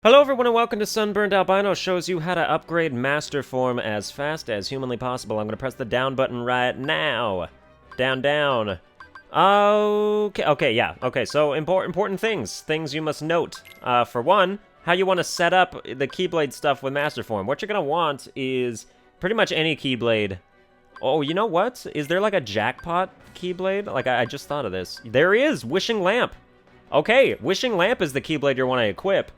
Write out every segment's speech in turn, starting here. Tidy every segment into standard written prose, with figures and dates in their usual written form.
Hello everyone and welcome to Sunburned Albino, shows you how to upgrade Master Form as fast as humanly possible. I'm going to press the down button right now. Down, down. Okay, so important things you must note. For one, how you want to set up the Keyblade stuff with Master Form. What you're going to want is pretty much any Keyblade. Oh, you know what? Is there like a jackpot Keyblade? Like, I just thought of this. There is! Wishing Lamp! Okay, Wishing Lamp is the Keyblade you want to equip.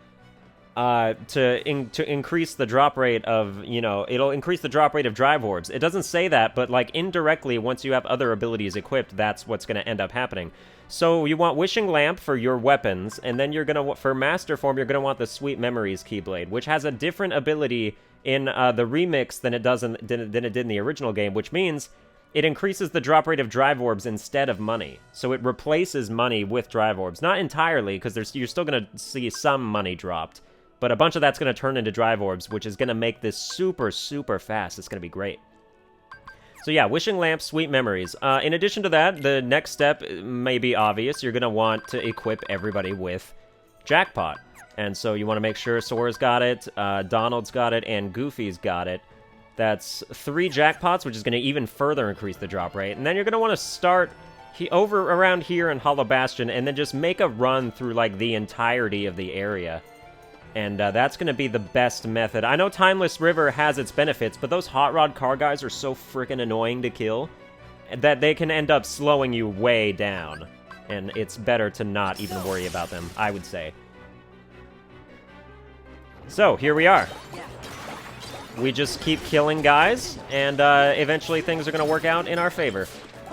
To increase the drop rate of, it'll increase the drop rate of Drive Orbs. It doesn't say that, but, like, indirectly, once you have other abilities equipped, that's what's going to end up happening. So you want Wishing Lamp for your weapons, and then you're going to, for Master Form, you're going to want the Sweet Memories Keyblade, which has a different ability in the remix than it did in the original game, which means it increases the drop rate of Drive Orbs instead of money. So it replaces money with Drive Orbs. Not entirely, because you're still going to see some money dropped. But a bunch of that's going to turn into Drive Orbs, which is going to make this super, super fast. It's going to be great. So yeah, Wishing Lamp, Sweet Memories. In addition to that, the next step may be obvious. You're going to want to equip everybody with Jackpot. And so you want to make sure Sora's got it, Donald's got it, and Goofy's got it. That's 3 Jackpots, which is going to even further increase the drop rate. And then you're going to want to start over around here in Hollow Bastion, and then just make a run through, like, the entirety of the area. And that's going to be the best method. I know Timeless River has its benefits, but those Hot Rod car guys are so freaking annoying to kill that they can end up slowing you way down. And it's better to not even worry about them, I would say. So, here we are. We just keep killing guys, and eventually things are going to work out in our favor.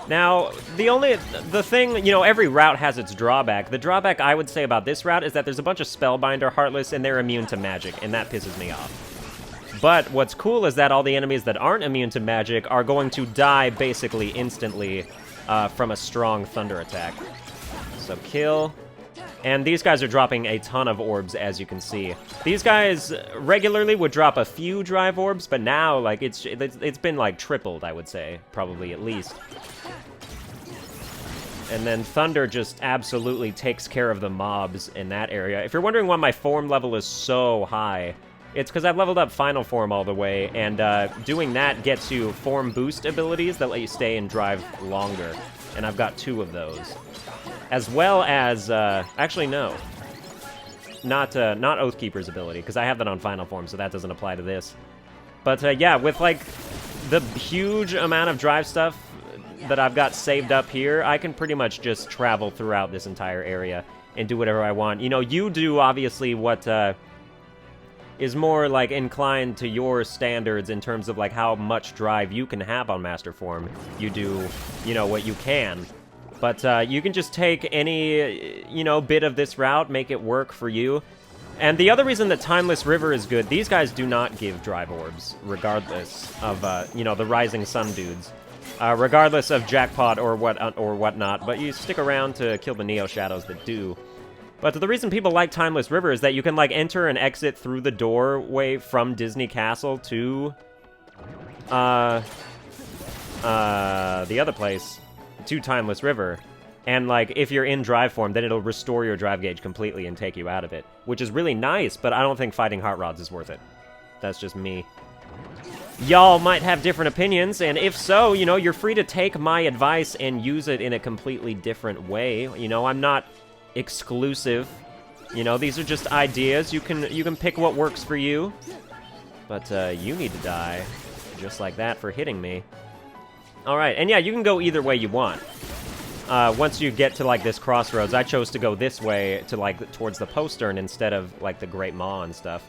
Now, the thing, every route has its drawback. The drawback I would say about this route is that there's a bunch of Spellbinder Heartless, and they're immune to magic, and that pisses me off. But what's cool is that all the enemies that aren't immune to magic are going to die basically instantly from a strong Thunder attack. So kill. And these guys are dropping a ton of orbs, as you can see. These guys regularly would drop a few Drive Orbs, but now, like, it's been, like, tripled, I would say. Probably, at least. And then Thunder just absolutely takes care of the mobs in that area. If you're wondering why my form level is so high, it's because I've leveled up Final Form all the way, and doing that gets you form boost abilities that let you stay and drive longer. And I've got 2 of those. As well as, actually, no. Not Oathkeeper's ability, because I have that on Final Form, so that doesn't apply to this. But, yeah, with, like, the huge amount of drive stuff that I've got saved up here, I can pretty much just travel throughout this entire area and do whatever I want. You do, obviously, what, is more, like, inclined to your standards in terms of, like, how much drive you can have on Master Form. You do, what you can. But you can just take any, bit of this route, make it work for you. And the other reason that Timeless River is good, these guys do not give Drive Orbs, regardless of, the Rising Sun dudes. Regardless of Jackpot or whatnot, but you stick around to kill the Neo Shadows that do. But the reason people like Timeless River is that you can, like, enter and exit through the doorway from Disney Castle to, the other place, to Timeless River. And, like, if you're in Drive Form, then it'll restore your drive gauge completely and take you out of it. Which is really nice, but I don't think fighting Heart Rods is worth it. That's just me. Y'all might have different opinions, and if so, you're free to take my advice and use it in a completely different way. I'm not exclusive. These are just ideas. You can pick what works for you. But you need to die just like that for hitting me. Alright, and yeah, you can go either way you want. Once you get to, like, this crossroads, I chose to go this way to, like, towards the postern instead of, like, the Great Maw and stuff.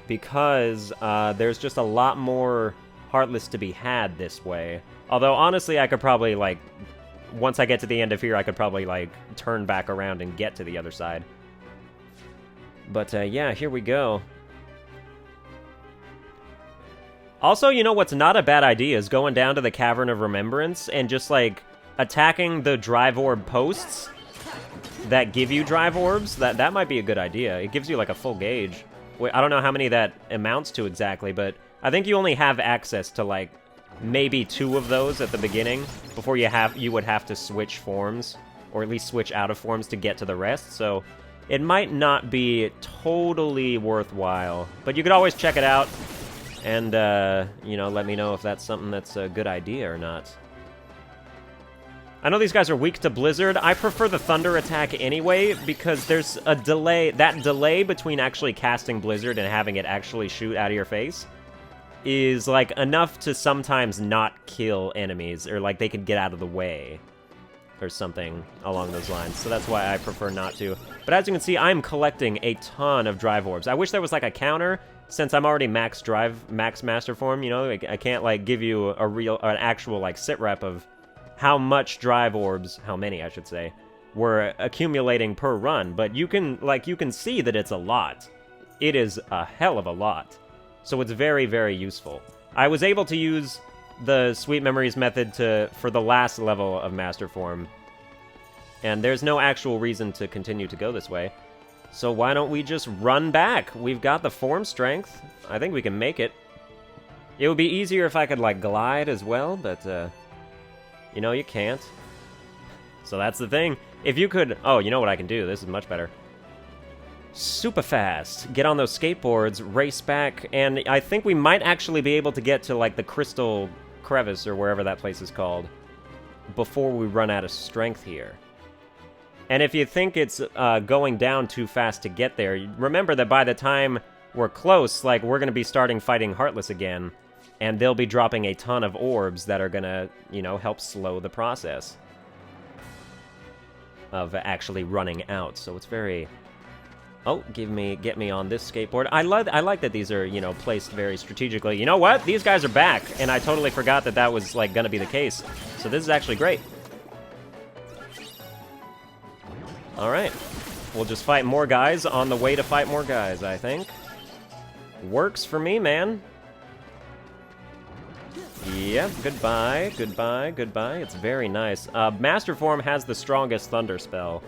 Because there's just a lot more Heartless to be had this way. Although, honestly, I could probably, like, once I get to the end of here, I could probably, like, turn back around and get to the other side. But, yeah, here we go. Also, what's not a bad idea is going down to the Cavern of Remembrance and just, like, attacking the Drive Orb posts that give you Drive Orbs. That might be a good idea. It gives you, like, a full gauge. I don't know how many that amounts to exactly, but I think you only have access to, like, maybe 2 of those at the beginning before you would have to switch forms, or at least switch out of forms to get to the rest. So it might not be totally worthwhile. But you could always check it out and, you know, let me know if that's something that's a good idea or not. I know these guys are weak to Blizzard. I prefer the Thunder attack anyway, because there's a delay. That delay between actually casting Blizzard and having it actually shoot out of your face is, like, enough to sometimes not kill enemies, or, like, they could get out of the way, or something along those lines. So that's why I prefer not to. But as you can see, I'm collecting a ton of Drive Orbs. I wish there was, like, a counter, since I'm already max Master Form, you know? I can't, like, give you an actual, like, sit rep of how much Drive Orbs, how many, I should say, were accumulating per run, but you can, like, you can see that it's a lot. It is a hell of a lot. So it's very, very useful. I was able to use the Sweet Memories method for the last level of Master Form, and there's no actual reason to continue to go this way. So why don't we just run back? We've got the form strength. I think we can make it. It would be easier if I could, like, glide as well, but, you know, you can't. So that's the thing. If you could... Oh, you know what I can do? This is much better. Super fast. Get on those skateboards, race back, and I think we might actually be able to get to, like, the Crystal Crevice, or wherever that place is called, before we run out of strength here. And if you think it's going down too fast to get there, remember that by the time we're close, like, we're going to be starting fighting Heartless again, and they'll be dropping a ton of orbs that are gonna, you know, help slow the process of actually running out. So it's very... Oh, get me on this skateboard. I like that these are, you know, placed very strategically. You know what? These guys are back, and I totally forgot that that was, like, gonna be the case. So this is actually great. Alright. We'll just fight more guys on the way to fight more guys, I think. Works for me, man. Yep, goodbye, goodbye, goodbye. It's very nice. Master Form has the strongest Thunder spell,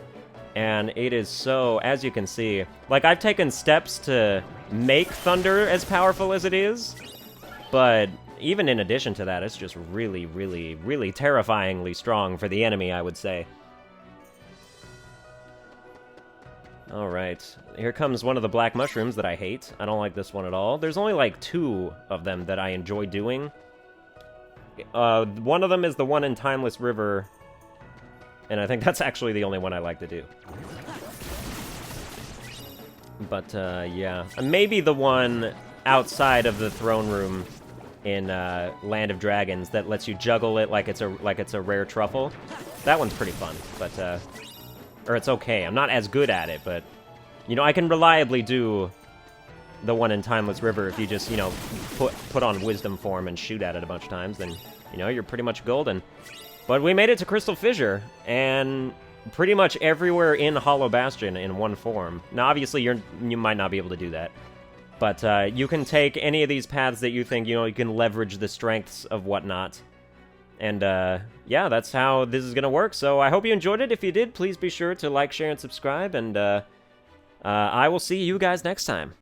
and it is so, as you can see, like, I've taken steps to make Thunder as powerful as it is, but even in addition to that, it's just really, really, really terrifyingly strong for the enemy, I would say. Alright, here comes one of the black mushrooms that I hate. I don't like this one at all. There's only, like, 2 of them that I enjoy doing. One of them is the one in Timeless River, and I think that's actually the only one I like to do. But, yeah. Maybe the one outside of the throne room in, Land of Dragons that lets you juggle it like it's a rare truffle. That one's pretty fun, but, or it's okay. I'm not as good at it, but, you know, I can reliably do the one in Timeless River. If you just, you know, put on Wisdom Form and shoot at it a bunch of times, then, you know, you're pretty much golden. But we made it to Crystal Fissure, and pretty much everywhere in Hollow Bastion in one form. Now, obviously, you might not be able to do that, but you can take any of these paths that you think, you know, you can leverage the strengths of whatnot. And, yeah, that's how this is gonna work. So I hope you enjoyed it. If you did, please be sure to like, share, and subscribe, and I will see you guys next time.